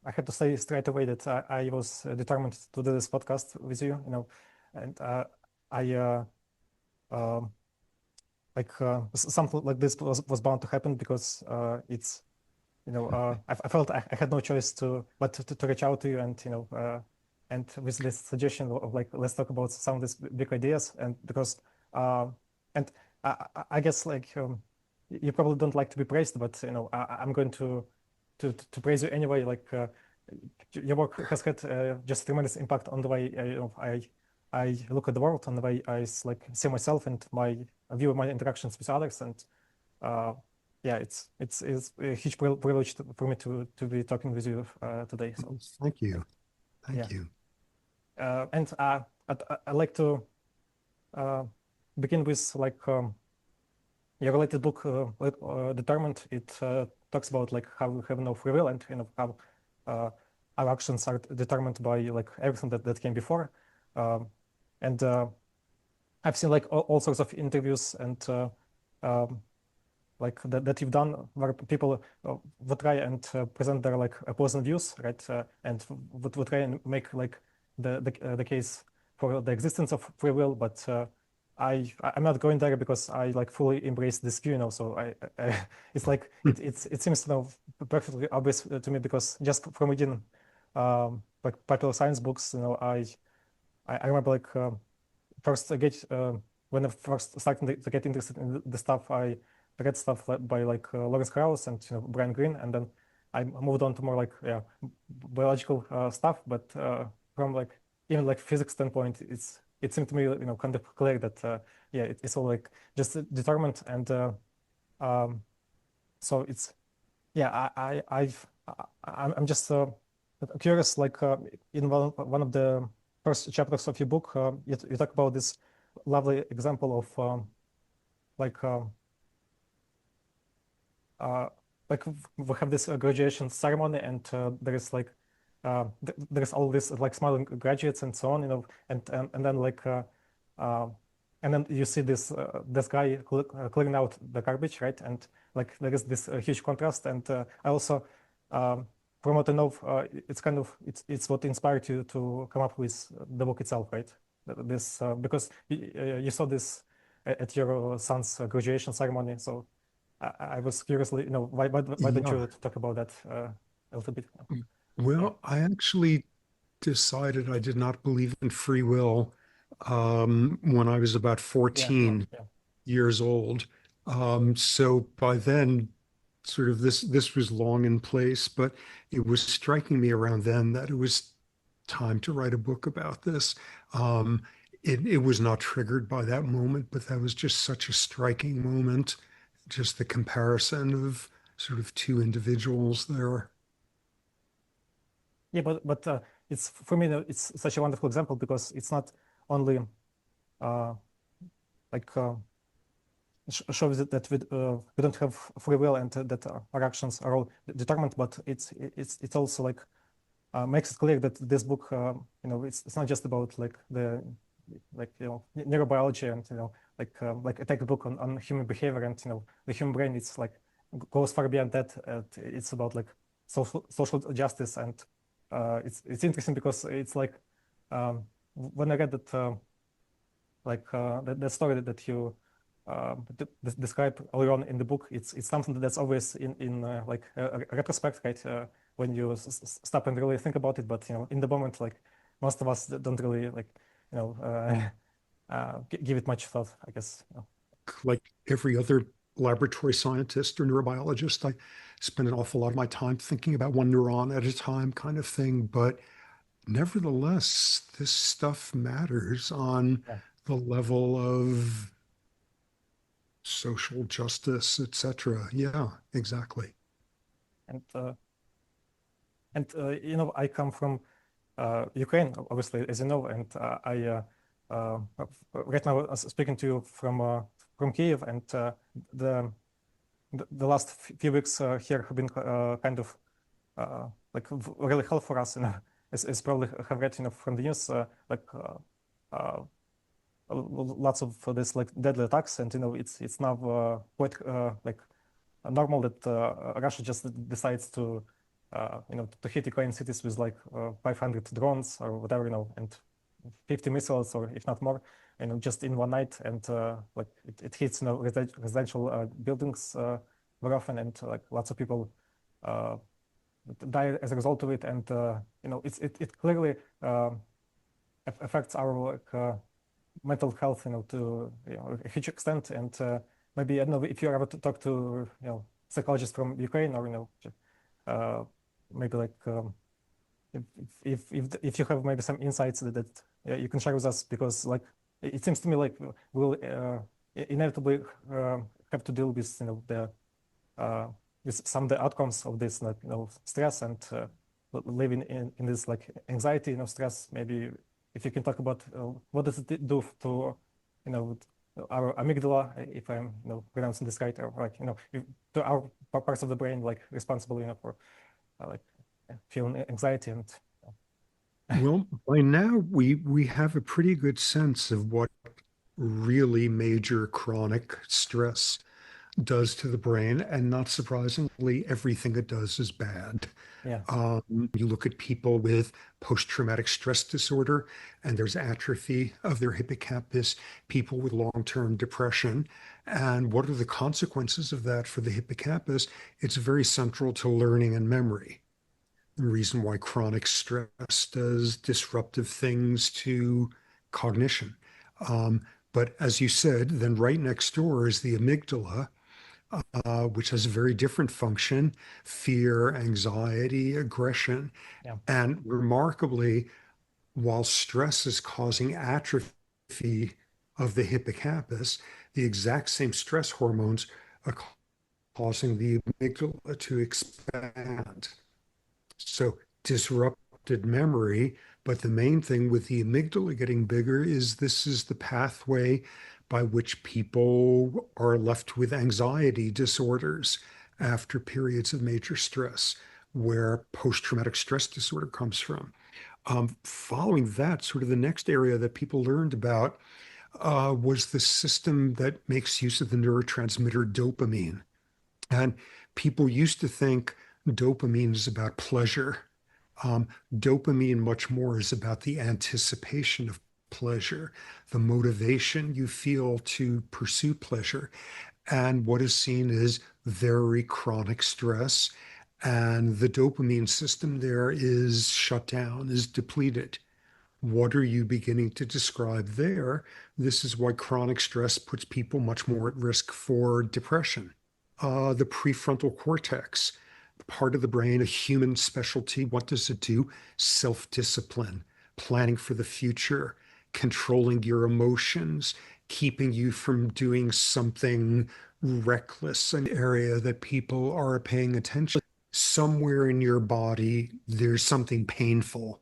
I had to say straight away that I was determined to do this podcast with you, and I something like this was bound to happen because it's I felt I had no choice to reach out to you and with this suggestion of like let's talk about some of these big ideas and because and I guess like you probably don't like to be praised, but I'm going to praise you anyway. Like your work has had just tremendous impact on the way I look at the world, on the way I like see myself and my view of my interactions with others, and yeah, it's a huge privilege for me to be talking with you today. So Thank you. yeah, Thank you. and I'd like to begin with like your related book, Determined. It talks about like how we have no free will and how our actions are determined by like everything that came before. And I've seen like all sorts of interviews and like that you've done where people would try and present their like opposing views, right? And would try and make like the case for the existence of free will, but I'm not going there because I like fully embrace this view, so it's like it seems perfectly obvious to me because just from reading like popular science books, I remember like first I get when I first started to get interested in the stuff, I read stuff by like Lawrence Krauss and Brian Greene, and then I moved on to more like biological stuff, but from like even like physics standpoint, it seemed to me kind of clear that yeah, it's all like just determined, and so it's yeah, I'm just curious, like in one of the first chapters of your book, you talk about this lovely example of like like we have this graduation ceremony, and there is like there's all this like smiling graduates and so on, and then like and then you see this guy clearing out the garbage, right? And like there is this huge contrast, and I also from what I know, it's kind of it's what inspired you to come up with the book itself, right? This because you saw this at your son's graduation ceremony, so I was curiously, why don't Yeah. you talk about that a little bit? Yeah, Well, I actually decided I did not believe in free will when I was about yeah, yeah, 14 yeah. years old. So by then, sort of this was long in place, but it was striking me around then that it was time to write a book about this. It was not triggered by that moment, but that was just such a striking moment, just the comparison of sort of two individuals there. Yeah, but it's for me, it's such a wonderful example because it's not only uh, like shows that we don't have free will and that our actions are all determined, but it's also like makes it clear that this book, it's not just about like the like neurobiology and like a textbook on human behavior and the human brain. It's like goes far beyond that. It's about like social justice, and it's interesting because it's like when I read that like that story that you describe earlier on in the book, it's something that's always in like a retrospect, right? When you stop and really think about it, but in the moment, like most of us don't really like you know give it much thought, I guess. Like every other laboratory scientist or neurobiologist, I spend an awful lot of my time thinking about one neuron at a time, kind of thing. But nevertheless, this stuff matters on Yeah, the level of social justice, etc. Yeah, exactly. and I come from Ukraine, obviously, as you know, and uh, right now speaking to you from Kiev, and the last few weeks here have been kind of like really helpful for us, as probably have read, from the news, like uh, lots of this like deadly attacks, and it's now quite like normal that Russia just decides to to hit Ukrainian cities with like 500 drones or whatever, and 50 missiles, or if not more, just in one night, and like it hits residential buildings very often, and like lots of people die as a result of it, and it clearly affects our like mental health, to a huge extent, and maybe I don't know if you ever talk to psychologists from Ukraine, or maybe like if you have maybe some insights that you can share with us, because like it seems to me like we'll inevitably have to deal with the with some of the outcomes of this, like stress, and living in this like anxiety, stress. Maybe if you can talk about what does it do to our amygdala, if I'm pronouncing this right, or like to our parts of the brain like responsible for like feeling anxiety and. Well, by now we have a pretty good sense of what really major chronic stress does to the brain, and not surprisingly, everything it does is bad. Yeah. You look at people with post-traumatic stress disorder, and there's atrophy of their hippocampus, people with long-term depression. And what are the consequences of that for the hippocampus? It's very central to learning and memory. The reason why chronic stress does disruptive things to cognition. But as you said, then right next door is the amygdala, which has a very different function: fear, anxiety, aggression. Yeah. And remarkably, while stress is causing atrophy of the hippocampus, the exact same stress hormones are causing the amygdala to expand. So disrupted memory, but the main thing with the amygdala getting bigger is this is the pathway by which people are left with anxiety disorders after periods of major stress, where post-traumatic stress disorder comes from. Following that, sort of the next area that people learned about was the system that makes use of the neurotransmitter dopamine. And people used to think dopamine is about pleasure. Dopamine much more is about the anticipation of pleasure, the motivation you feel to pursue pleasure. And what is seen is very chronic stress, and the dopamine system there is shut down, is depleted. What are you beginning to describe there? This is why chronic stress puts people much more at risk for depression. The prefrontal cortex, part of the brain, a human specialty. What does it do? Self-discipline, planning for the future, controlling your emotions, keeping you from doing something reckless, an area that people are paying attention. Somewhere in your body, there's something painful.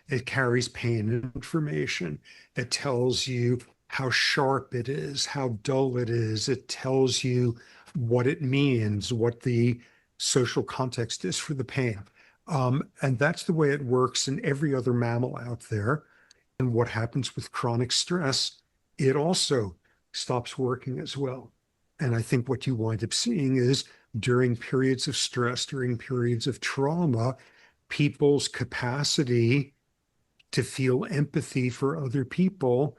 It carries pain information. It tells you how sharp it is, how dull it is. It tells you what it means, what the social context is for the pain. And that's the way it works in every other mammal out there. And what happens with chronic stress, it also stops working as well. And I think what you wind up seeing is during periods of stress, during periods of trauma, people's capacity to feel empathy for other people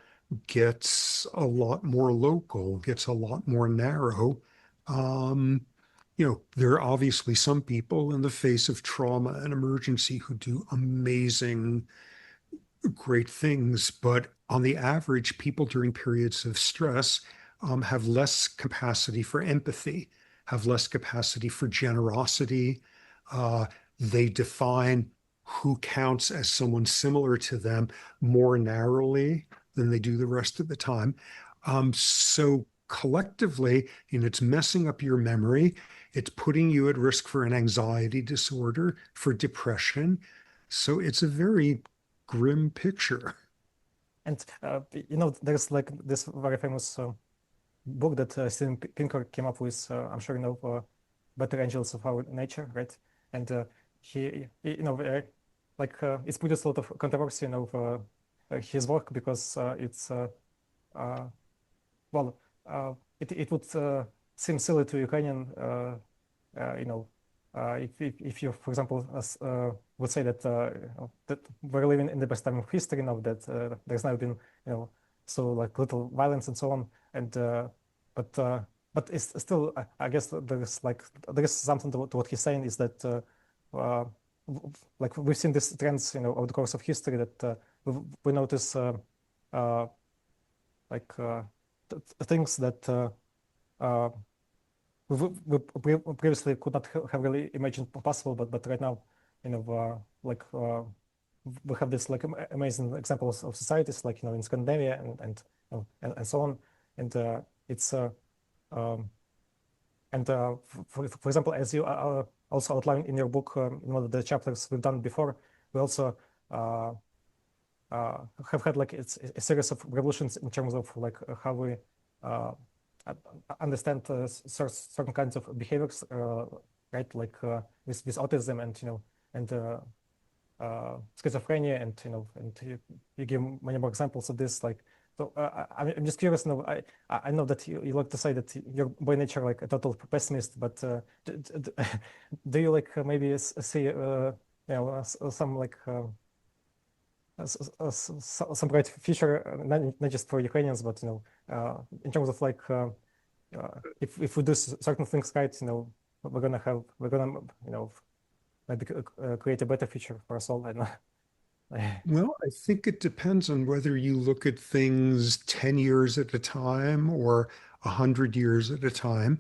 gets a lot more local, gets a lot more narrow. There are obviously some people in the face of trauma and emergency who do amazing, great things, but on the average, people during periods of stress have less capacity for empathy, have less capacity for generosity. They define who counts as someone similar to them more narrowly than they do the rest of the time. So collectively, it's messing up your memory. It's putting you at risk for an anxiety disorder, for depression. So it's a very grim picture. And there's like this very famous book that Steven Pinker came up with. I'm sure Better Angels of Our Nature, right? And he like it's produced a lot of controversy his work, because it's it would seem silly to Ukrainian if you, for example, would say that that we're living in the best time of history now, that there's now been, so like little violence and so on, and but but it's still, I guess there is something to what he's saying, is that like we've seen these trends, over the course of history, that we notice like things that we previously could not have really imagined possible, but right now, like we have this like amazing examples of societies, like in Scandinavia and so on, and it's and for example, as you also outlined in your book, in one of the chapters we've done before, we also have had like it's a series of revolutions in terms of like how we understand certain kinds of behaviors, right? Like with autism and schizophrenia, and you give many more examples of this. Like, so I'm just curious. I know that you like to say that you're by nature like a total pessimist, but do you like maybe see some like some bright future, not just for Ukrainians, but in terms of like if we do certain things right, we're gonna maybe create a better future for us all. I don't know. Well, I think it depends on whether you look at things 10 years at a time or 100 years at a time.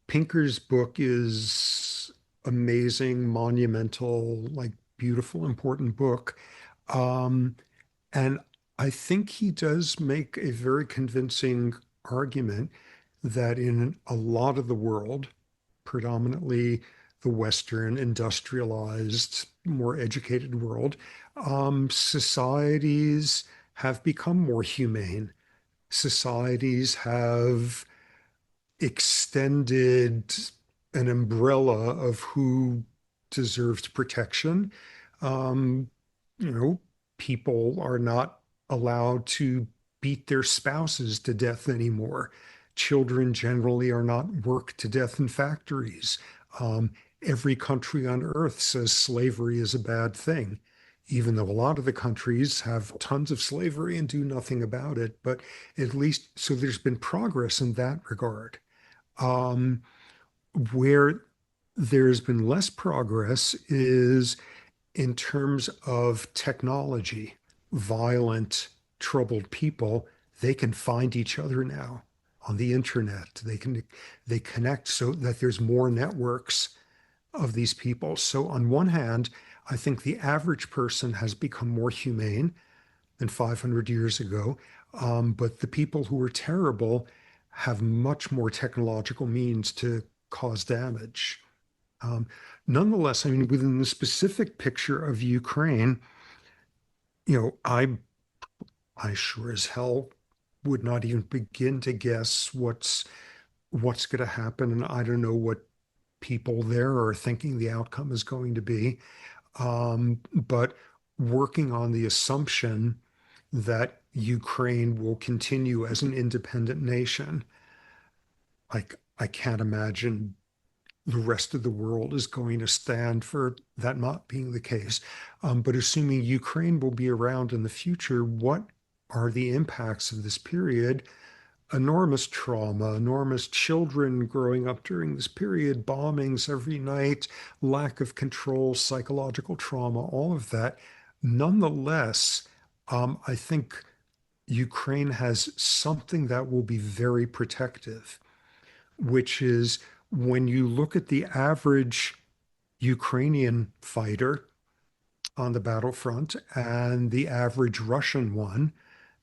Pinker's book is amazing, monumental, like beautiful, important book. Um, and I think he does make a very convincing argument that in a lot of the world, predominantly the Western, industrialized, more educated world, societies have become more humane. Societies have extended an umbrella of who deserves protection. Um, you know, People are not allowed to beat their spouses to death anymore. Children generally are not worked to death in factories. Um, every country on earth says slavery is a bad thing, even though a lot of the countries have tons of slavery and do nothing about it. But at least, so there's been progress in that regard. Um, where there's been less progress is in terms of technology. Violent, troubled people, they can find each other now on the internet. They connect so that there's more networks of these people. So on one hand, I think the average person has become more humane than 500 years ago. But the people who are terrible have much more technological means to cause damage. Um, Nonetheless, I mean, within the specific picture of Ukraine, you know, I sure as hell would not even begin to guess what's going to happen, and I don't know what people there are thinking the outcome is going to be. But working on the assumption that Ukraine will continue as an independent nation, I can't imagine the rest of the world is going to stand for that not being the case. But assuming Ukraine will be around in the future, what are the impacts of this period? Enormous trauma, enormous children growing up during this period, bombings every night, lack of control, psychological trauma, all of that. Nonetheless, I think Ukraine has something that will be very protective, which is when you look at the average Ukrainian fighter on the battlefront and the average Russian one,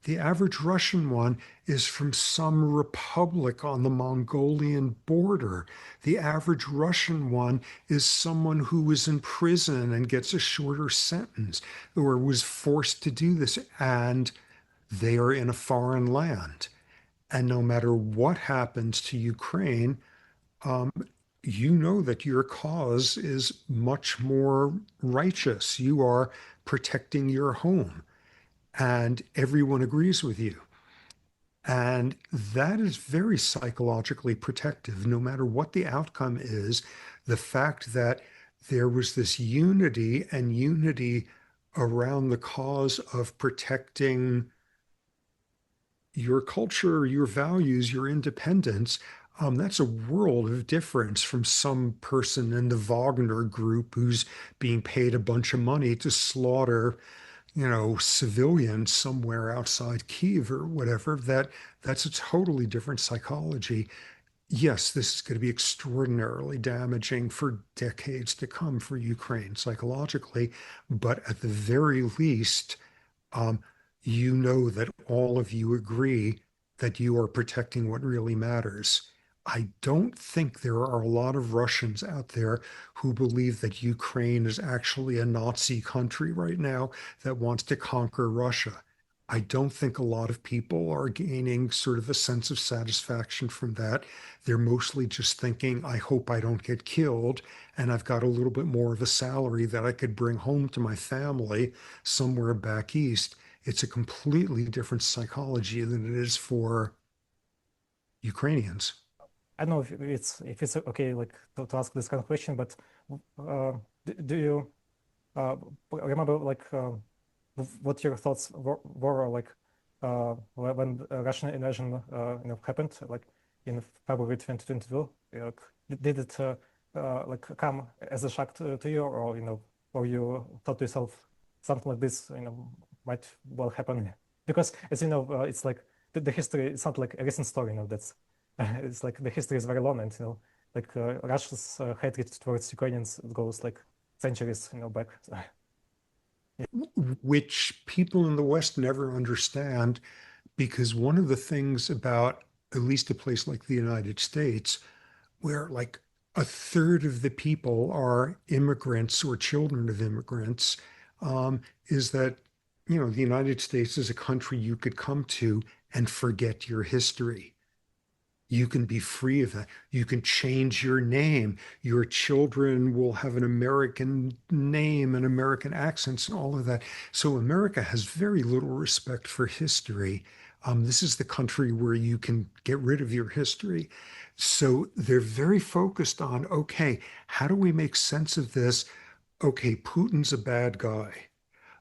the average Russian one is from some republic on the Mongolian border. The average Russian one is someone who was in prison and gets a shorter sentence or was forced to do this, and they are in a foreign land. And no matter what happens to Ukraine, um, you know that your cause is much more righteous. You are protecting your home, and everyone agrees with you. And that is very psychologically protective, no matter what the outcome is. The fact that there was this unity and unity around the cause of protecting your culture, your values, your independence, that's a world of difference from some person in the Wagner group who's being paid a bunch of money to slaughter, civilians somewhere outside Kiev or whatever. That's a totally different psychology. Yes, this is going to be extraordinarily damaging for decades to come for Ukraine psychologically, but at the very least, um, you know that all of you agree that you are protecting what really matters. I don't think there are a lot of Russians out there who believe that Ukraine is actually a Nazi country right now that wants to conquer Russia. I don't think a lot of people are gaining sort of a sense of satisfaction from that. They're mostly just thinking, I hope I don't get killed, and I've got a little bit more of a salary that I could bring home to my family somewhere back east. It's a completely different psychology than it is for Ukrainians. I don't know if it's okay, like to ask this kind of question, but uh, do you remember like what your thoughts were like when the Russian invasion happened like in February 2022? Did it like come as a shock to you, or or you thought to yourself something like this might well happen? Because as you know, it's like the history. It's not like a recent story. That's it's like the history is very long, and like Russia's hatred towards Ukrainians goes like centuries back. Which people in the West never understand, because one of the things about at least a place like the United States, where like a third of the people are immigrants or children of immigrants, is that, the United States is a country you could come to and forget your history. You can be free of that. You can change your name. Your children will have an American name and American accents and all of that. So America has very little respect for history. This is the country where you can get rid of your history. So they're very focused on, okay, how do we make sense of this? Okay, Putin's a bad guy.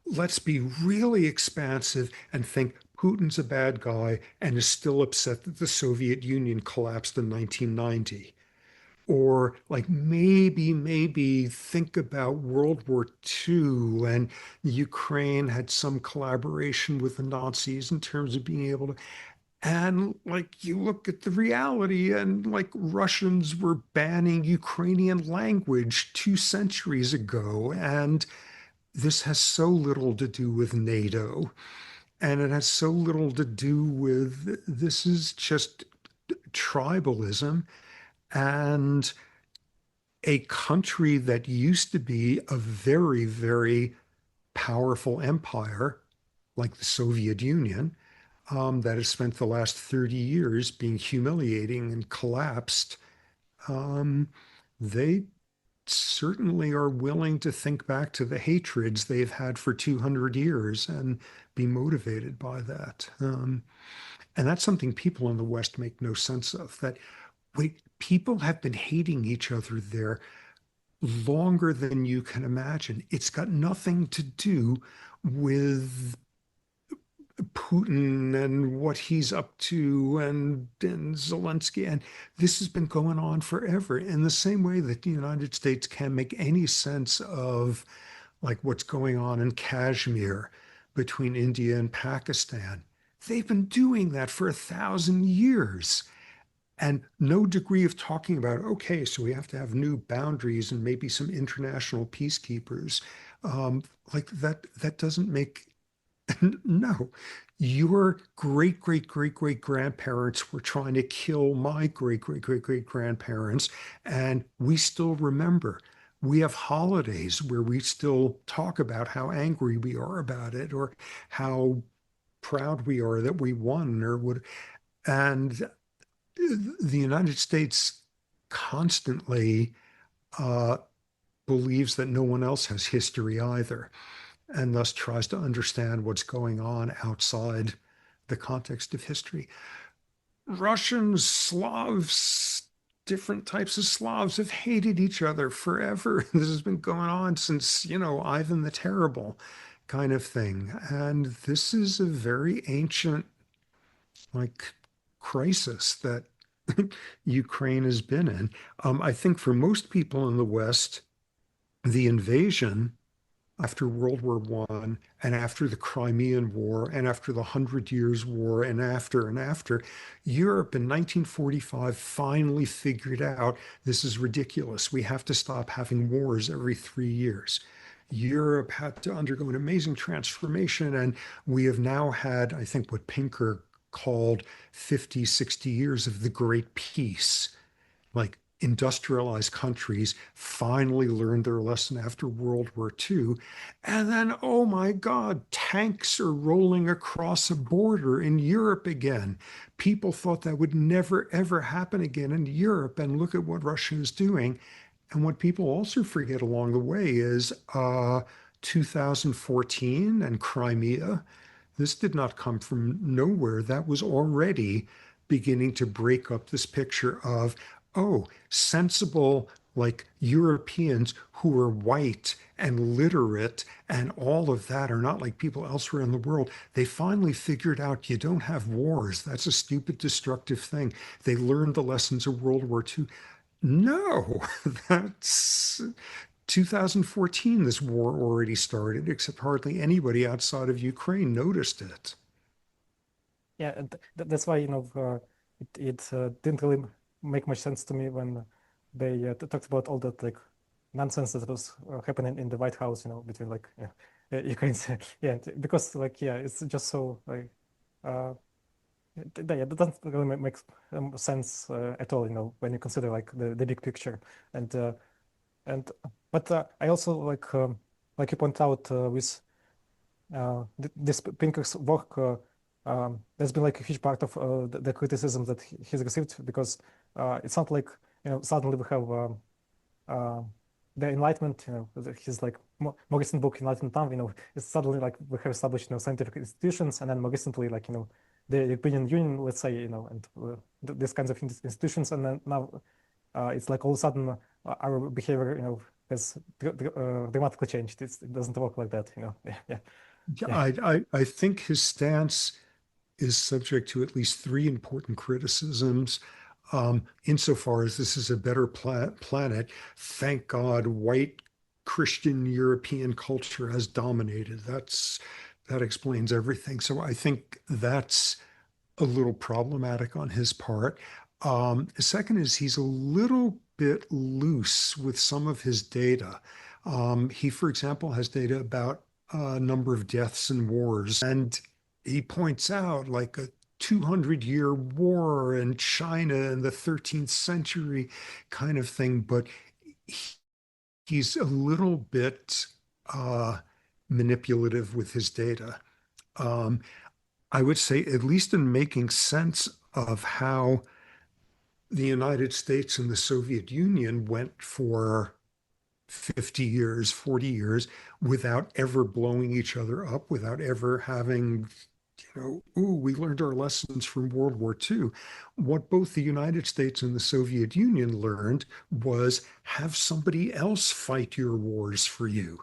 Let's be really expansive and think Putin's a bad guy and is still upset that the Soviet Union collapsed in 1990. Or like maybe think about World War II and Ukraine had some collaboration with the Nazis in terms of being able to. And like you look at the reality, and like Russians were banning Ukrainian language 2 centuries ago. And this has so little to do with NATO, and it has so little to do with this is just tribalism. And a country that used to be a very, very powerful empire, like the Soviet Union, that has spent the last 30 years being humiliating and collapsed, um, they certainly are willing to think back to the hatreds they've had for 200 years and be motivated by that. And that's something people in the West make no sense of. That, wait, people have been hating each other there longer than you can imagine. It's got nothing to do with Putin and what he's up to, and Zelensky. And this has been going on forever, in the same way that the United States can't make any sense of like what's going on in Kashmir between India and Pakistan. They've been doing that for 1,000 years. And no degree of talking about, okay, so we have to have new boundaries and maybe some international peacekeepers. Like that doesn't make no, your great, great, great, great grandparents were trying to kill my great, great, great, great grandparents, and we still remember. We have holidays where we still talk about how angry we are about it, or how proud we are that we won, or what. And the United States constantly uh, believes that no one else has history either, and thus tries to understand what's going on outside the context of history. Russians, Slavs, different types of Slavs have hated each other forever. This has been going on since, Ivan the Terrible kind of thing. And this is a very ancient, like, crisis that Ukraine has been in. I think for most people in the West, the invasion after World War One and after the Crimean War and after the Hundred Years' War and after, Europe in 1945 finally figured out this is ridiculous. We have to stop having wars every 3 years. Europe had to undergo an amazing transformation, and we have now had, I think, what Pinker called 50, 60 years of the Great Peace. Like, industrialized countries finally learned their lesson after World War II. And then, oh my God, tanks are rolling across a border in Europe again. People thought that would never, ever happen again in Europe. And look at what Russia is doing. And what people also forget along the way is 2014 and Crimea. This did not come from nowhere. That was already beginning to break up this picture of, oh, sensible, like, Europeans who are white and literate and all of that are not like people elsewhere in the world. They finally figured out you don't have wars. That's a stupid, destructive thing. They learned the lessons of World War II. No, that's 2014. This war already started, except hardly anybody outside of Ukraine noticed it. Yeah, and that's why, it didn't really make much sense to me when they talked about all that, like, nonsense that was happening in the White House, between, like, Ukraine's, yeah, because, like, yeah, it's just so, like, uh, yeah, that doesn't really make sense at all, when you consider, like, the big picture. And and but I also, like you point out, with this Pinker's work, that's been, like, a huge part of the criticism that he's received, because it's not like, suddenly we have uh, the Enlightenment, his, like, more recent book, Enlightened Time, it's suddenly like we have established, scientific institutions, and then more recently, like, the European Union, let's say, and these kinds of institutions, and then now it's like all of a sudden our behavior, has dramatically changed. It doesn't work like that, Yeah, yeah, Yeah, yeah. I think his stance is subject to at least three important criticisms. Insofar as this is a better planet, thank God white Christian European culture has dominated. That explains everything. So I think that's a little problematic on his part. Second is he's a little bit loose with some of his data. He, for example, has data about a number of deaths in wars, and he points out, like, a 200-year war in China in the 13th century kind of thing, but he's a little bit manipulative with his data. Um, I would say, at least in making sense of how the United States and the Soviet Union went for 50 years, 40 years without ever blowing each other up, without ever having, ooh, we learned our lessons from World War II. What both the United States and the Soviet Union learned was have somebody else fight your wars for you,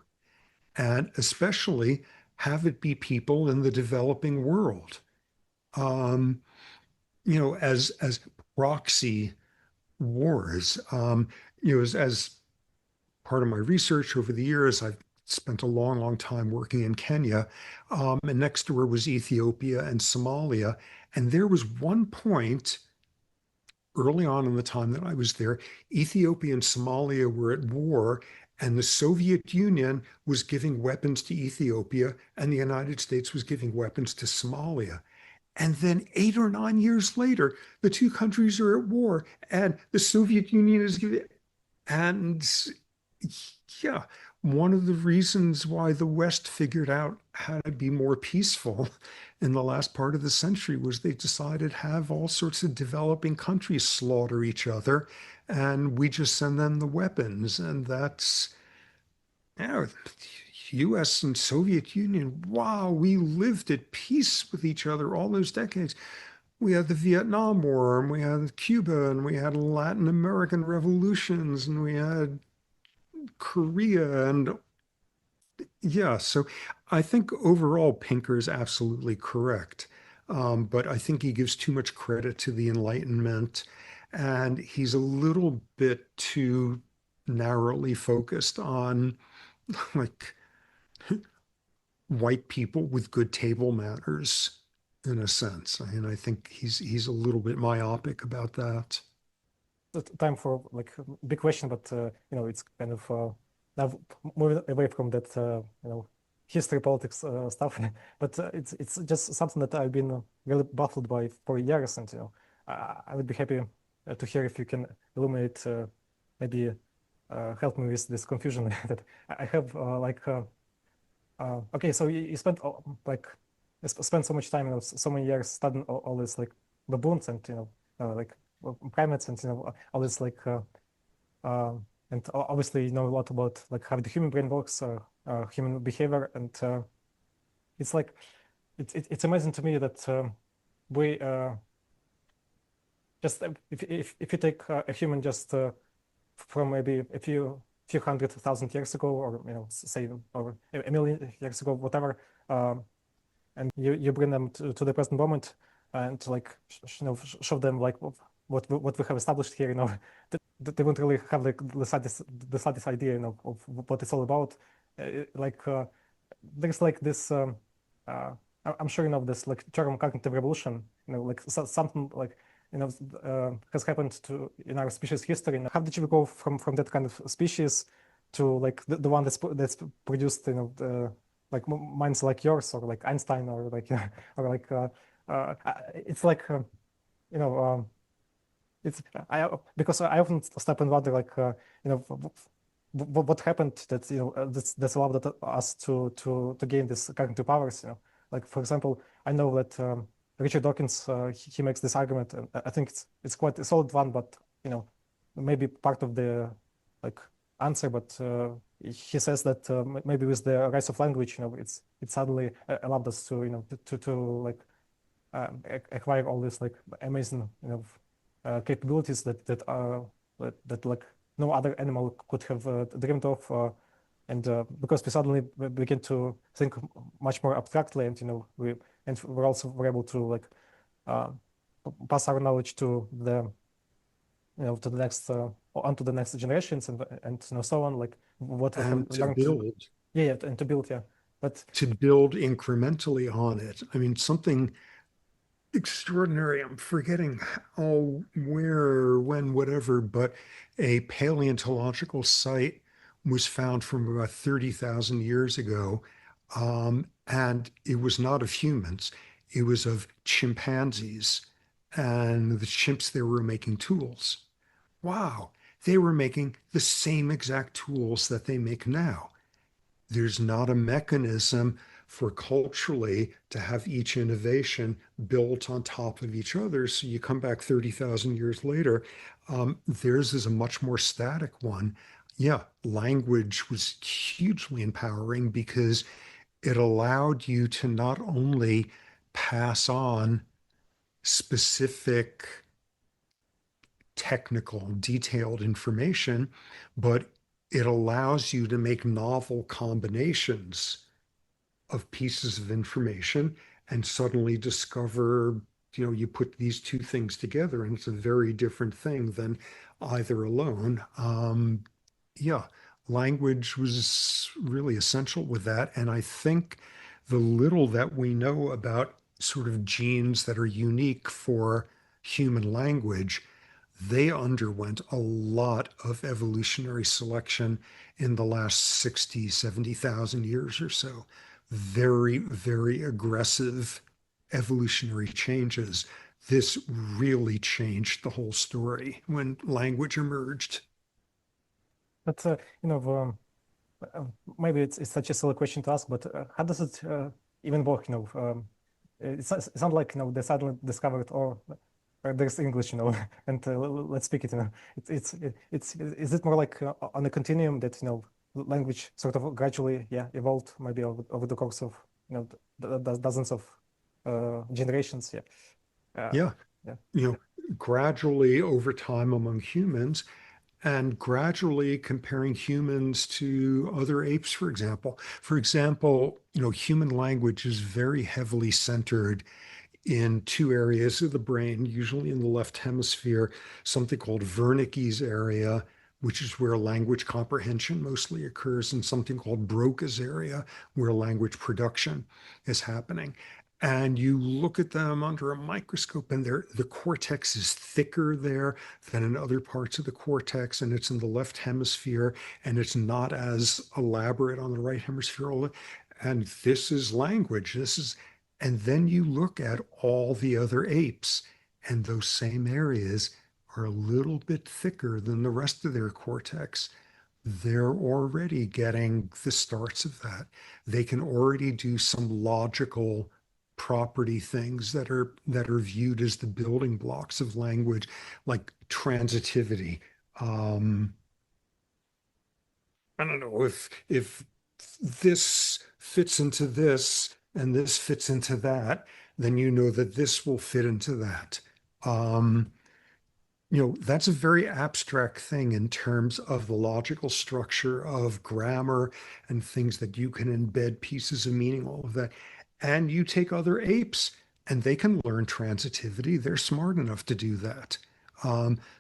and especially have it be people in the developing world. Um, as proxy wars. As part of my research over the years, I've spent a long, long time working in Kenya, and next door was Ethiopia and Somalia. And there was one point early on in the time that I was there, Ethiopia and Somalia were at war, and the Soviet Union was giving weapons to Ethiopia, and the United States was giving weapons to Somalia. And then 8 or 9 years later, the two countries are at war, and the Soviet Union is giving. And yeah, one of the reasons why the West figured out how to be more peaceful in the last part of the century was they decided to have all sorts of developing countries slaughter each other, and we just send them the weapons. And that's, yeah, US and Soviet Union, wow, we lived at peace with each other all those decades. We had the Vietnam War, and we had Cuba, and we had Latin American revolutions, and we had Korea, and yeah, so I think overall Pinker is absolutely correct. But I think he gives too much credit to the Enlightenment, and he's a little bit too narrowly focused on like white people with good table manners, in a sense. And I think he's a little bit myopic about that. Time for like a big question, but it's kind of now moving away from that history politics stuff. But it's just something that I've been really baffled by for years, and I would be happy to hear if you can illuminate, maybe help me with this confusion that I have. Okay, so you spent like spent so much time, so many years studying all this like baboons and like primates and all this like and obviously you know a lot about like how the human brain works, human behavior, and it's like it's amazing to me that we just if you take a human just from maybe a few 100,000 years ago, or say or a million years ago, whatever, and you bring them to the present moment and like show them like what we have established here, they won't really have like the slightest idea, of what it's all about. Like there's like this I'm sure this like term cognitive revolution, like something like has happened to in our species history. How did you go from that kind of species to like the one that's produced like minds like yours, or like Einstein, or like or like it's like you know it's I because I often stop and wonder like what happened that that's allowed us to gain this cognitive powers. Like for example, I know that Richard Dawkins, he makes this argument, and I think it's quite a solid one, but maybe part of the like answer. But he says that maybe with the rise of language, it suddenly allowed us to to like acquire all these like amazing capabilities that like no other animal could have dreamed of, and because we suddenly begin to think much more abstractly, and we're also able to like uh, pass our knowledge to the to the next onto the next generations, and so on, like what we have And to learned. build, Yeah, and to build, yeah. But to build incrementally on it. I mean, something extraordinary. I'm forgetting how, where, when, whatever, but a paleontological site was found from about 30,000 years ago. And it was not of humans, it was of chimpanzees. And the chimps, they were making tools. Wow, they were making the same exact tools that they make now. There's not a mechanism for culturally to have each innovation built on top of each other. So you come back 30,000 years later, theirs is a much more static one. Yeah, language was hugely empowering because it allowed you to not only pass on specific technical, detailed information, but it allows you to make novel combinations of pieces of information and suddenly discover, you put these two things together and it's a very different thing than either alone. Yeah, language was really essential with that. And I think the little that we know about sort of genes that are unique for human language, they underwent a lot of evolutionary selection in the last 60, 70,000 years or so. Very, very aggressive evolutionary changes. This really changed the whole story when language emerged. but maybe it's such a silly question to ask, but how does it even work? It's not like they suddenly discovered, or there's English, and let's speak it. It's is it more like on a continuum that language sort of gradually, yeah, evolved maybe over the course of, dozens of generations. Yeah. Yeah. Yeah. Gradually over time among humans, and gradually comparing humans to other apes, for example. For example, human language is very heavily centered in two areas of the brain, usually in the left hemisphere, something called Wernicke's area, which is where language comprehension mostly occurs, and something called Broca's area, where language production is happening. And you look at them under a microscope, and the cortex is thicker there than in other parts of the cortex, and it's in the left hemisphere, and it's not as elaborate on the right hemisphere. And this is language. And then you look at all the other apes, and those same areas are a little bit thicker than the rest of their cortex. They're already getting the starts of that. They can already do some logical property things that are viewed as the building blocks of language, like transitivity. Um, I don't know if this fits into this and this fits into that, then you know that this will fit into that. Um, that's a very abstract thing in terms of the logical structure of grammar and things that you can embed pieces of meaning, all of that. And you take other apes and they can learn transitivity. They're smart enough to do that.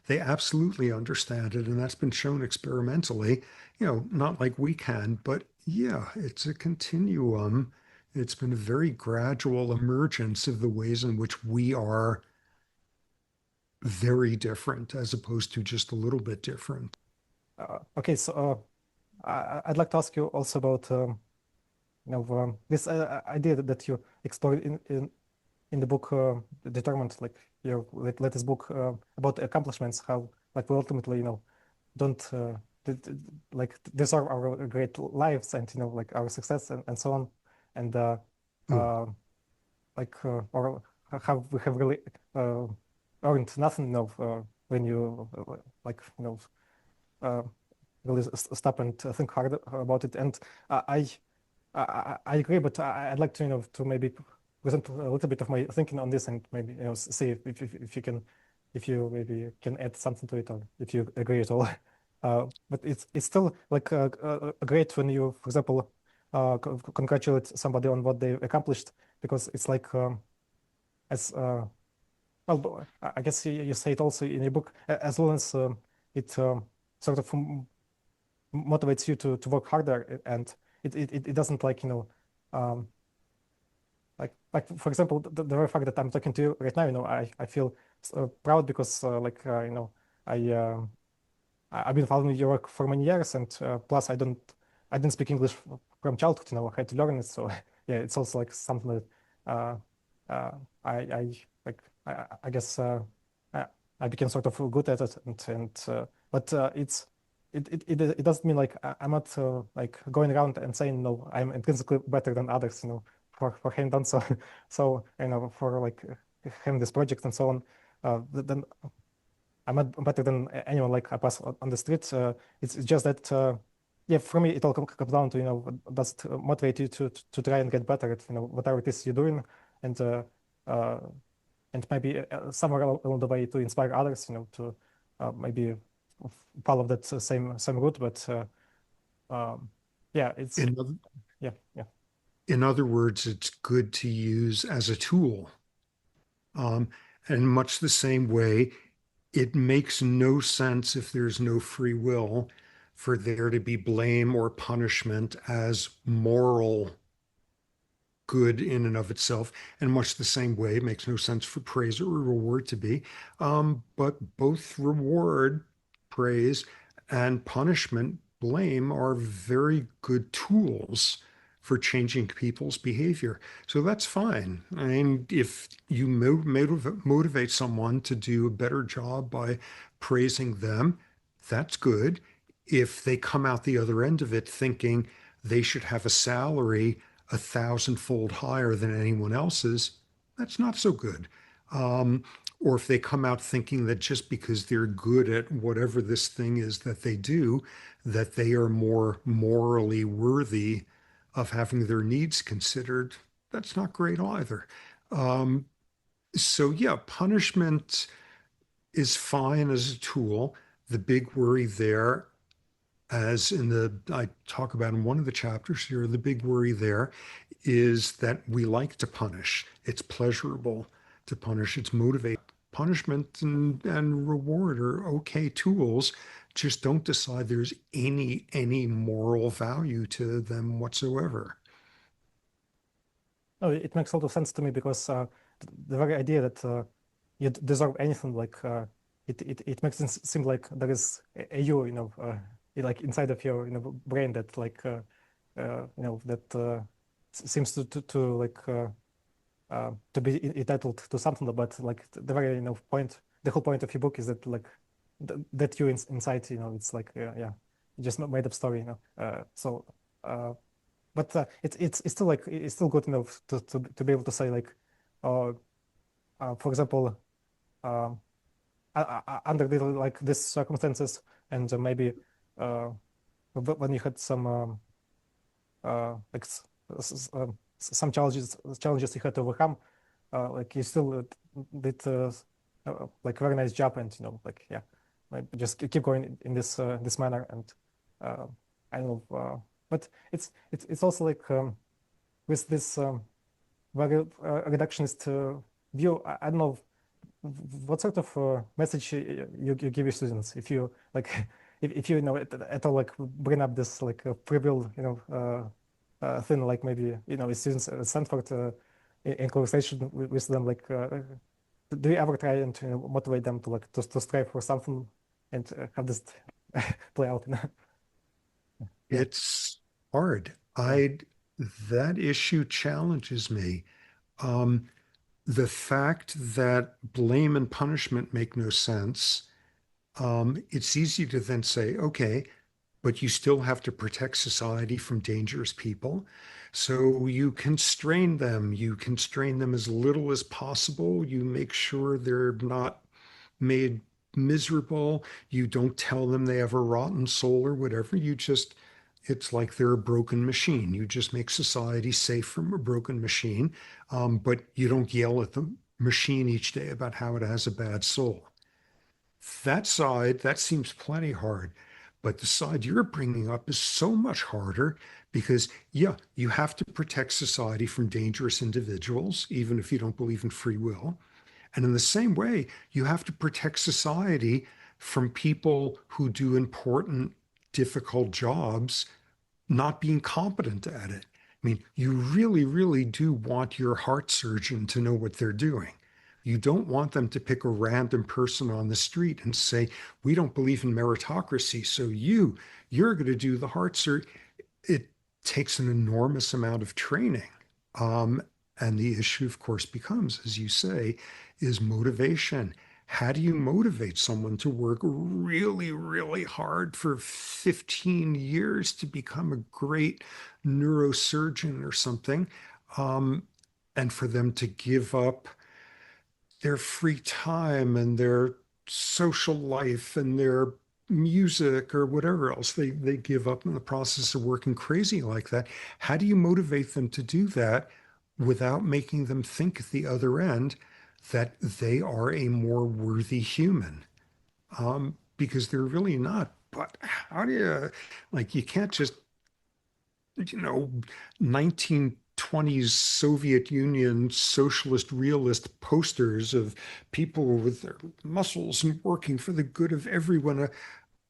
They absolutely understand it, and that's been shown experimentally, not like we can, but yeah, it's a continuum. It's been a very gradual emergence of the ways in which we are very different as opposed to just a little bit different. Okay, so I'd like to ask you also about this idea that you explored in the book Determined, like your latest book about accomplishments, how like we ultimately don't deserve our great lives and like our success and so on, and Oh, uh, or how we have really earned nothing when you uh, really stop and think hard about it. And I I agree, but I'd like to to maybe present a little bit of my thinking on this and maybe see if you can if you maybe can add something to it or if you agree at all. But it's still like great when you, for example, congratulate somebody on what they accomplished because it's like as well, I guess you say it also in your book, as long as it sort of motivates you to work harder and it doesn't like um, like for example the very fact that I'm talking to you right now, I feel proud because I I've been following your work for many years, and plus I didn't speak English from childhood. I had to learn it. So yeah, it's also like something that uh, I like. I guess I became sort of good at it, and but it doesn't mean like I'm not like going around and saying no, I'm intrinsically better than others. For having done so, so for like having this project and so on. Then I'm not better than anyone like I pass on the street. It's just that, yeah, for me, it all comes down to, does it motivate you to try and get better at, whatever it is you're doing, and uh, uh, and maybe somewhere along the way to inspire others, to maybe follow that same route. But yeah, it's In, oth- yeah, yeah. in other words, it's good to use as a tool. Um, and much the same way, it makes no sense if there's no free will for there to be blame or punishment as moral good in and of itself. And much the same way, it makes no sense for praise or reward to be. But both reward, praise, and punishment, blame, are very good tools for changing people's behavior. So that's fine. I mean, if you motivate someone to do a better job by praising them, that's good. If they come out the other end of it thinking they should have a salary 1,000-fold higher than anyone else's, that's not so good. Um, or if they come out thinking that just because they're good at whatever this thing is that they do, that they are more morally worthy of having their needs considered, that's not great either. Um, so yeah, punishment is fine as a tool. The big worry there, as in I talk about in one of the chapters here, the big worry there is that we like to punish. It's pleasurable to punish. It's motivating. Punishment and reward are okay tools. Just don't decide there's any moral value to them whatsoever. No, it makes a lot of sense to me because the very idea that you deserve anything, like it makes it seem like there is a you, like inside of your, brain that like, that seems to like to be entitled to something. But like the very, point, the whole point of your book is that like that you inside, it's like yeah, just made up story, so. But it's still like it's still good enough to be able to say like, uh, for example, um, under like these circumstances, and maybe uh, when you had some like some challenges you had to overcome, like you still did like very nice job, and like yeah, like just keep going in this manner, and uh, I don't know, but it's also like with this very reductionist view. I don't know what sort of message you give your students if you like if you at all like bring up this like free will thing, like maybe with students at Stanford in conversation with them, like do you ever try and motivate them to like to strive for something and have this play out? Yeah, It's hard. yeah. That issue challenges me. Um, the fact that blame and punishment make no sense, it's easy to then say, okay, but you still have to protect society from dangerous people. So you constrain them. You constrain them as little as possible. You make sure they're not made miserable. You don't tell them they have a rotten soul or whatever. It's like they're a broken machine. You just make society safe from a broken machine, but you don't yell at the machine each day about how it has a bad soul. That side, that seems plenty hard. But the side you're bringing up is so much harder because, yeah, you have to protect society from dangerous individuals, even if you don't believe in free will. And in the same way, you have to protect society from people who do important, difficult jobs not being competent at it. I mean, you really, really do want your heart surgeon to know what they're doing. You don't want them to pick a random person on the street and say, we don't believe in meritocracy, so you're going to do the heart surgery. It takes an enormous amount of training. Um, and the issue, of course, becomes, as you say, is motivation. How do you motivate someone to work really, really hard for 15 years to become a great neurosurgeon or something, um, and for them to give up their free time and their social life and their music or whatever else they give up in the process of working crazy like that? How do you motivate them to do that without making them think at the other end that they are a more worthy human? Because they're really not. But how do you, like, you can't just, 1920s Soviet Union socialist realist posters of people with their muscles and working for the good of everyone.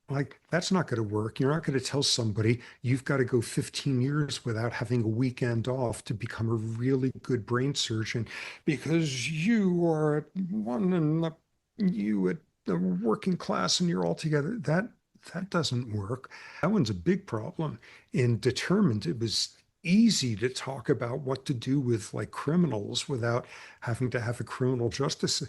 Like, that's not going to work. You're not going to tell somebody you've got to go 15 years without having a weekend off to become a really good brain surgeon because you are at one and you at the working class and you're all together. That doesn't work. That one's a big problem. In Determined, it was easy to talk about what to do with like criminals without having to have a criminal justice.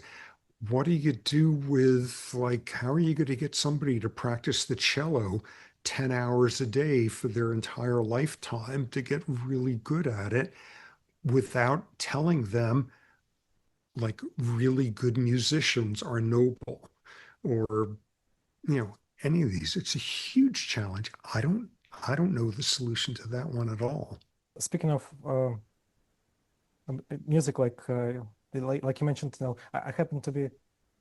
What do you do with, like, how are you going to get somebody to practice the cello 10 hours a day for their entire lifetime to get really good at it without telling them, like really good musicians are noble, or any of these. It's a huge challenge. I don't know the solution to that one at all. Speaking of music, like you mentioned, I happen to be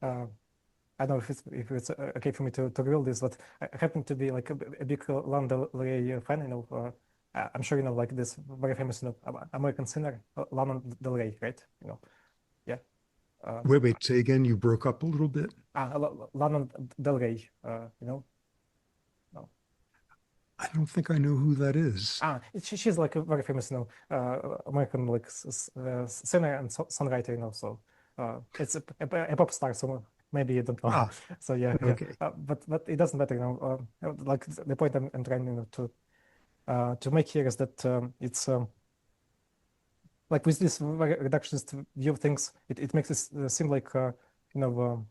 I don't know if it's okay for me to reveal this, but I happen to be like a big Lana Del Rey fan. I'm sure like this very famous American singer Lana Del Rey, right? Yeah. Wait, say again. You broke up a little bit. Lana Del Rey, no. I don't think I know who that is. She's like a very famous, American like singer and songwriter, So it's a pop star, so maybe you don't know. Ah, So yeah, yeah. okay. But it doesn't matter, Like the point I'm trying, to make here is that it's like with this very reductionist view of things, it makes it seem like you know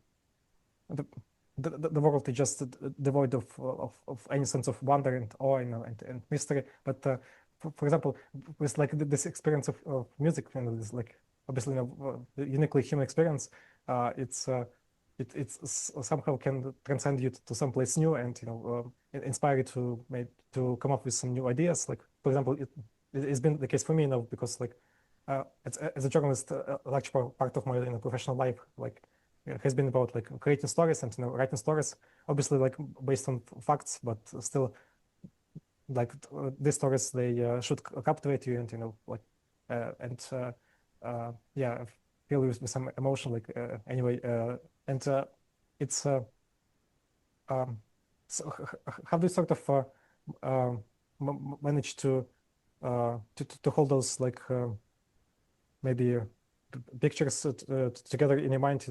the, the world is just devoid of any sense of wonder and awe, and mystery. But for example, with like this experience of music, this like obviously uniquely human experience, it's somehow can transcend you to some place new, and inspire you to come up with some new ideas. Like for example, it's been the case for me, because like as a journalist, a large part of my professional life like has been about like creating stories and writing stories, obviously like based on facts, but still like these stories, they should captivate you, and like and yeah, feel you with some emotion, like anyway, and it's um, so how do you sort of manage to hold those like maybe pictures together in your mind?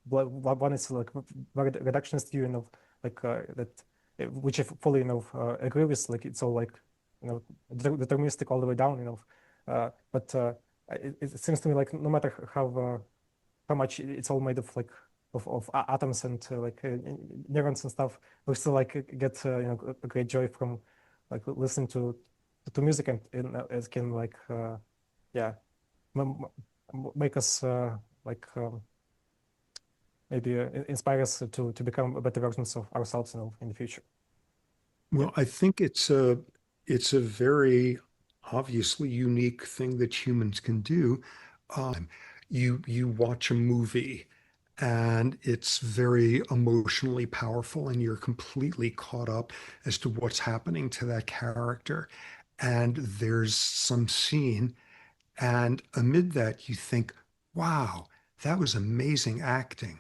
One is like very reductionist view, like that, which I fully agree with. Like it's all like deterministic all the way down. But it seems to me like no matter how much it's all made of like of atoms and like neurons and stuff, we still like get a great joy from like listening to music, and it can like yeah make us like maybe inspire us to become better versions of ourselves in the future. Yeah. Well, I think it's a very obviously unique thing that humans can do. You watch a movie and it's very emotionally powerful, and you're completely caught up as to what's happening to that character. And there's some scene, and amid that, you think, wow, that was amazing acting.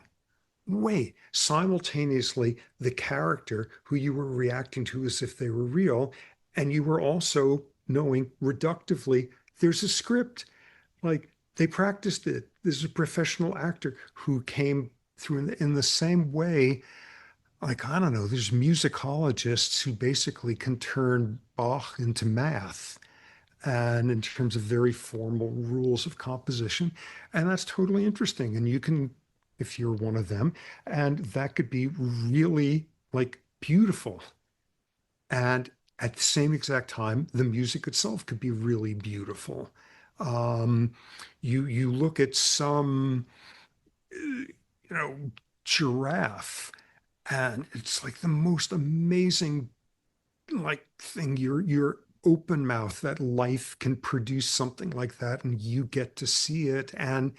Wait, simultaneously, the character who you were reacting to as if they were real, and you were also knowing reductively there's a script. Like they practiced it. There's a professional actor who came through in the same way. Like, I don't know, there's musicologists who basically can turn Bach into math, and in terms of very formal rules of composition. And that's totally interesting. And you can, if you're one of them, and that could be really like beautiful. And at the same exact time, the music itself could be really beautiful. Um, you look at some, giraffe, and it's like the most amazing like thing. You're open mouth that life can produce something like that, and you get to see it. And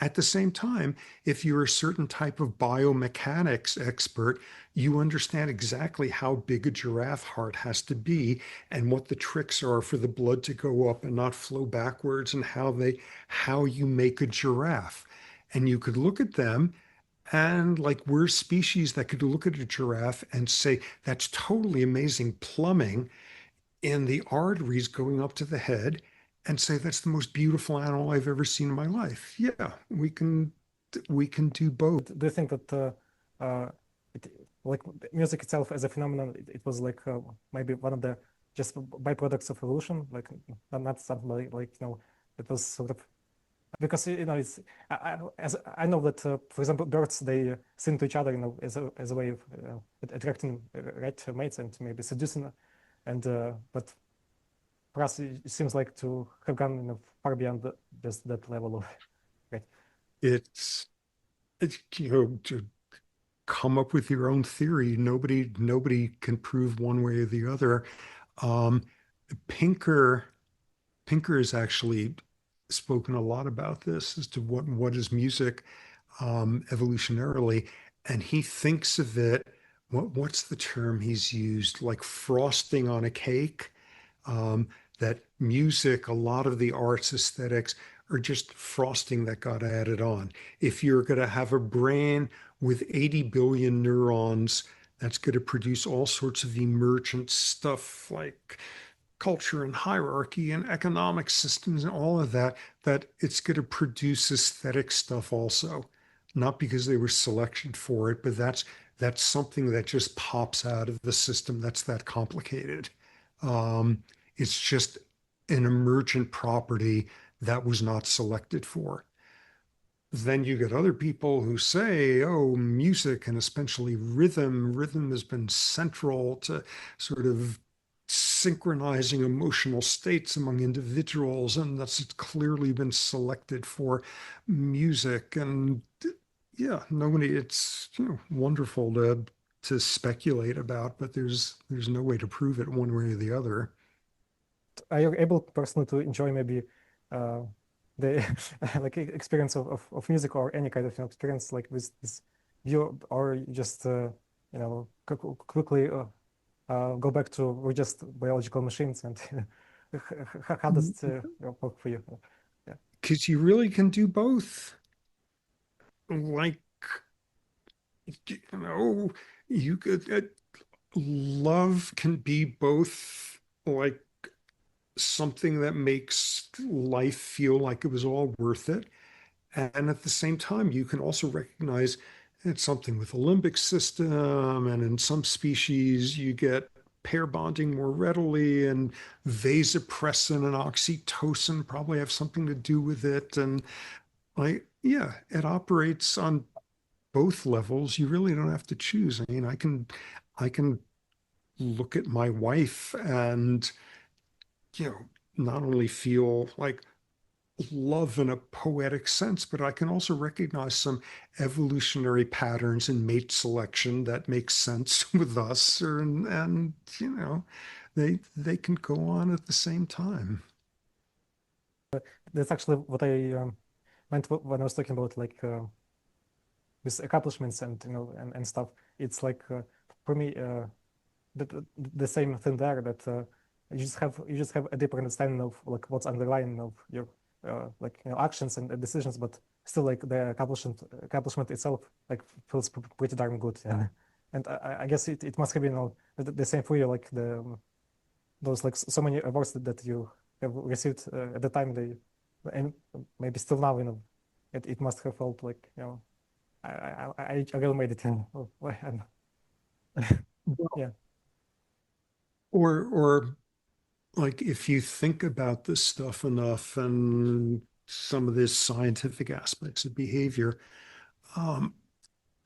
at the same time, if you're a certain type of biomechanics expert, you understand exactly how big a giraffe heart has to be, and what the tricks are for the blood to go up and not flow backwards, and how you make a giraffe. And you could look at them, and like we're species that could look at a giraffe and say, that's totally amazing plumbing in the arteries going up to the head, and say, that's the most beautiful animal I've ever seen in my life. Yeah, we can do both. Do you think that uh, it, like music itself as a phenomenon, it was like maybe one of the just byproducts of evolution, like not something like it was sort of because it's as I know that for example birds, they sing to each other as a way of attracting right mates and maybe seducing, and but for us it seems like to have gone far beyond just that level of right. it's to come up with your own theory. Nobody can prove one way or the other. Um, Pinker Pinker has actually spoken a lot about this as to what is music evolutionarily, and he thinks of it. What's the term he's used? Like frosting on a cake. Um, that music, a lot of the arts aesthetics are just frosting that got added on. If you're going to have a brain with 80 billion neurons, that's going to produce all sorts of emergent stuff like culture and hierarchy and economic systems and all of that, that it's going to produce aesthetic stuff also. Not because they were selected for it, but that's something that just pops out of the system that's that complicated. It's just an emergent property that was not selected for. Then you get other people who say, oh, music and especially rhythm has been central to sort of synchronizing emotional states among individuals, and that's clearly been selected for music. And yeah, nobody, it's wonderful to speculate about, but there's no way to prove it one way or the other. Are you able personally to enjoy maybe uh, the like experience of music or any kind of experience like with this view, or you just quickly go back to we're just biological machines, and how does it work for you? Yeah. Because you really can do both. Like, know, you could, love can be both like something that makes life feel like it was all worth it. And at the same time, you can also recognize it's something with the limbic system. And in some species, you get pair bonding more readily, and vasopressin and oxytocin probably have something to do with it. And like, yeah, it operates on both levels. You really don't have to choose. I mean, I can look at my wife and, you know, not only feel like love in a poetic sense, but I can also recognize some evolutionary patterns in mate selection that make sense with us, and they can go on at the same time. That's actually what I meant when I was talking about like with accomplishments and and stuff. It's like for me the same thing there, that you just have a deeper understanding of like what's underlying of your like actions and decisions, but still like the accomplishment itself like feels pretty darn good. Yeah. And I guess it must have been the same for you, like those like so many awards that you have received at the time, they and maybe still now, it must have felt like I really made it. And yeah. Or like if you think about this stuff enough and some of these scientific aspects of behavior, um,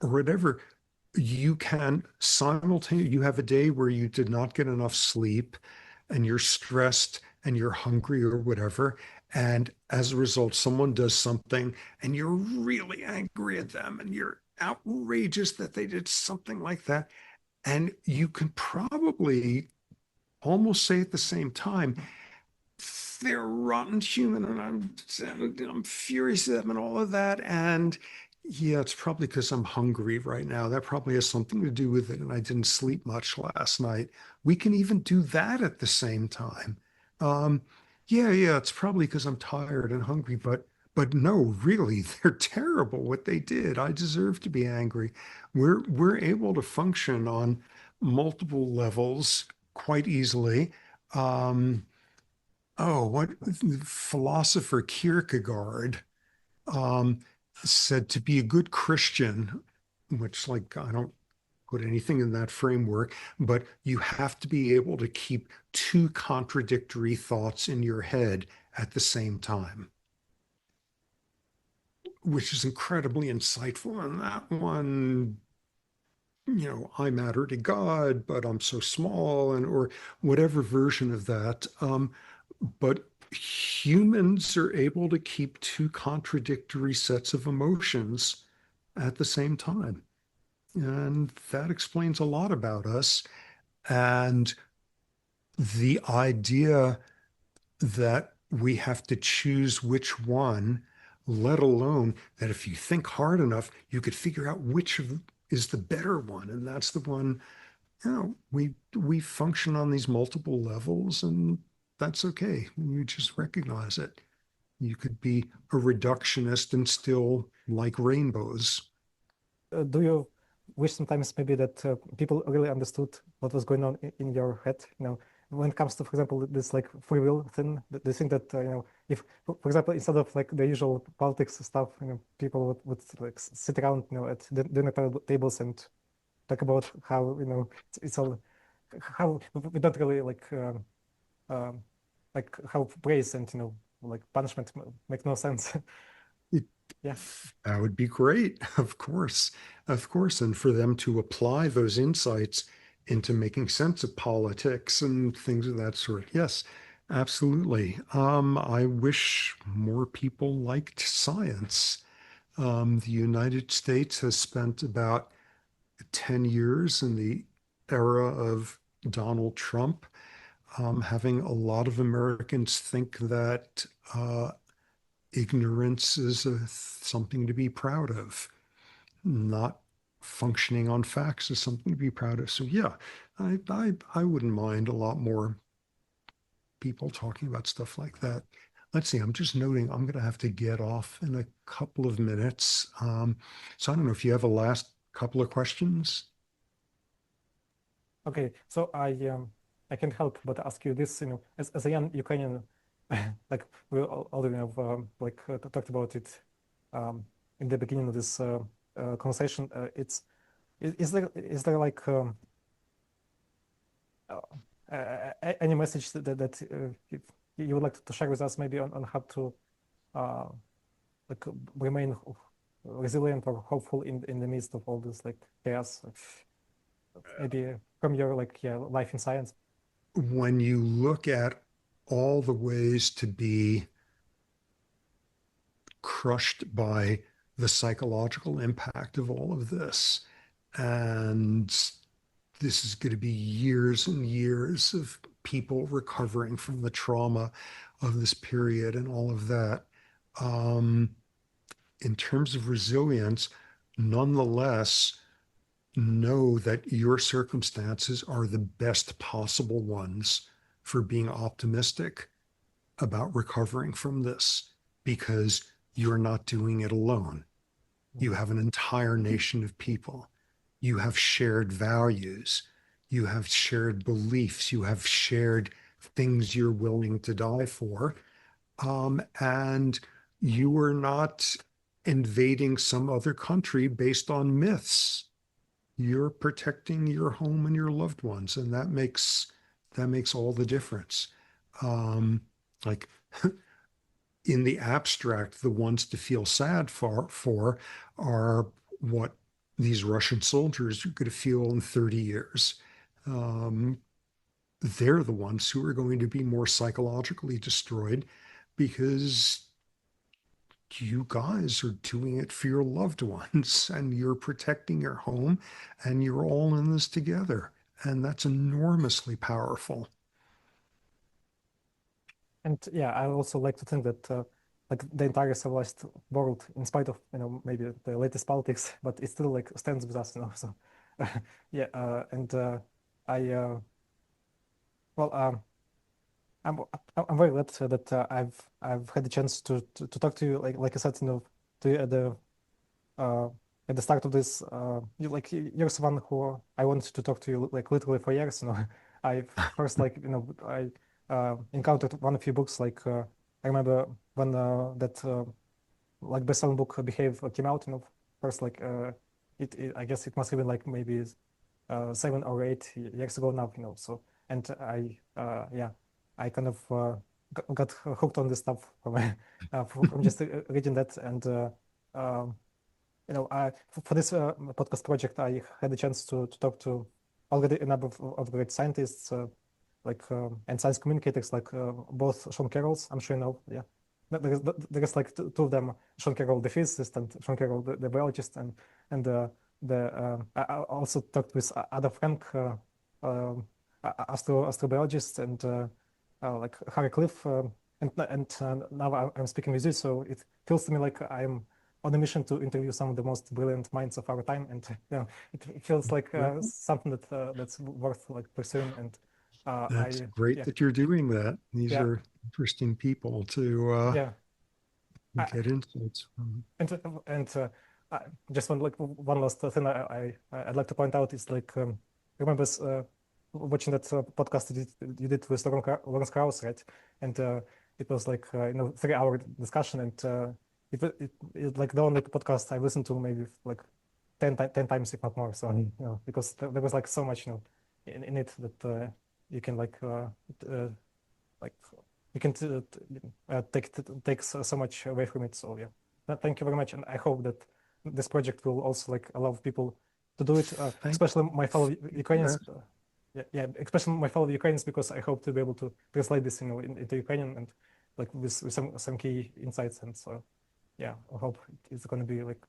or whatever, you can simultaneously, you have a day where you did not get enough sleep and you're stressed and you're hungry or whatever. And as a result, someone does something and you're really angry at them and you're outrageous that they did something like that. And you can probably almost say at the same time, they're a rotten human and I'm furious at them and all of that. And yeah, it's probably because I'm hungry right now. That probably has something to do with it. And I didn't sleep much last night. We can even do that at the same time. Um, yeah, it's probably because I'm tired and hungry, but no, really, they're terrible what they did. I deserve to be angry. We're able to function on multiple levels quite easily. Um, oh, what philosopher Kierkegaard um, said to be a good Christian, which like I don't put anything in that framework, but you have to be able to keep two contradictory thoughts in your head at the same time, which is incredibly insightful. And that one, I matter to God, but I'm so small, and or whatever version of that. But humans are able to keep two contradictory sets of emotions at the same time. And that explains a lot about us. And the idea that we have to choose which one, let alone that if you think hard enough, you could figure out which is the better one. And that's the one, we function on these multiple levels, and that's okay. You just recognize it. You could be a reductionist and still like rainbows. Do you wish sometimes maybe that people really understood what was going on in your head? When it comes to, for example, this like free will thing, do you think that if, for example, instead of like the usual politics stuff, people would like sit around, at dinner tables and talk about how it's all how we don't really like how praise and like punishment make no sense. It, Yeah. that would be great, of course, of course. And for them to apply those insights into making sense of politics and things of that sort. Yes, absolutely. I wish more people liked science. The United States has spent about 10 years in the era of Donald Trump, having a lot of Americans think that ignorance is something to be proud of. Not functioning on facts is something to be proud of. So yeah, I wouldn't mind a lot more people talking about stuff like that. Let's see, I'm just noting I'm going to have to get off in a couple of minutes. So I don't know if you have a last couple of questions. Okay, so I can't help but ask you this, as a young Ukrainian, like we already have talked about it in the beginning of this conversation. Is there like any message you would like to share with us, maybe on how to uh, like remain resilient or hopeful in the midst of all this like chaos? Maybe from your life in science. When you look at all the ways to be crushed by the psychological impact of all of this, and this is going to be years and years of people recovering from the trauma of this period and all of that. In terms of resilience, nonetheless, know that your circumstances are the best possible ones for being optimistic about recovering from this, because you're not doing it alone. You have an entire nation of people. You have shared values. You have shared beliefs. You have shared things you're willing to die for. And you are not invading some other country based on myths. You're protecting your home and your loved ones, and that makes all the difference. Like in the abstract, the ones to feel sad for are what these Russian soldiers are going to feel in 30 years. They're the ones who are going to be more psychologically destroyed because you guys are doing it for your loved ones and you're protecting your home and you're all in this together. And that's enormously powerful. And yeah, I also like to think that like the entire civilized world, in spite of maybe the latest politics, but it still like stands with us. So yeah, and I well I'm I'm very glad that I've had the chance to talk to you, like I said, to you uh, at the start of this. You're someone who I wanted to talk to you like literally for years. I first I encountered one of your books. I remember when that like bestselling book Behave came out. First I guess it must have been like maybe 7 or 8 years ago now. So and yeah, I kind of got hooked on this stuff from just reading that. And for this podcast project, I had the chance to talk to already a number of great scientists, and science communicators like both Sean Carroll's, I'm sure you know, yeah. There's like two of them, Sean Carroll the physicist and Sean Carroll the biologist, and I also talked with other Frank astrobiologist and like Harry Cliff, and now I'm speaking with you, so it feels to me like I'm on a mission to interview some of the most brilliant minds of our time, and it feels like something that's worth like pursuing. And That's great that you're doing that. These are interesting people to get insights from. And just one last thing I'd like to point out is like remember watching that podcast you did with Lawrence Krauss, right? And it was like 3-hour discussion, and it like the only podcast I listened to maybe like 10 times, if not more. So because there was like so much in it that you can like you can take so much away from it. So yeah, thank you very much, and I hope that this project will also like allow people to do it, especially my fellow Ukrainians. Especially my fellow Ukrainians, because I hope to be able to translate this into Ukrainian and like with some key insights. And so yeah, I hope it's going to be like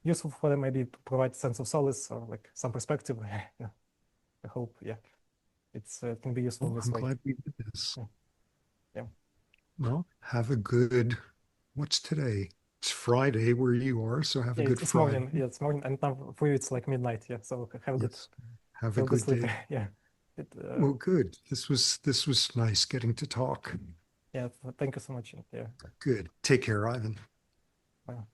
useful for them, maybe provide a sense of solace or like some perspective. Yeah, I hope it can be useful in this way. I'm glad we did this. Yeah. Well, have a good, what's today? It's Friday where you are, so have a good Friday. Morning. Yeah, it's morning, and now for you it's like midnight. Yeah, so have a good, have a good sleep. day. Yeah. Well, good. This was nice getting to talk. Yeah, thank you so much. Yeah. Good. Take care, Ivan. Bye.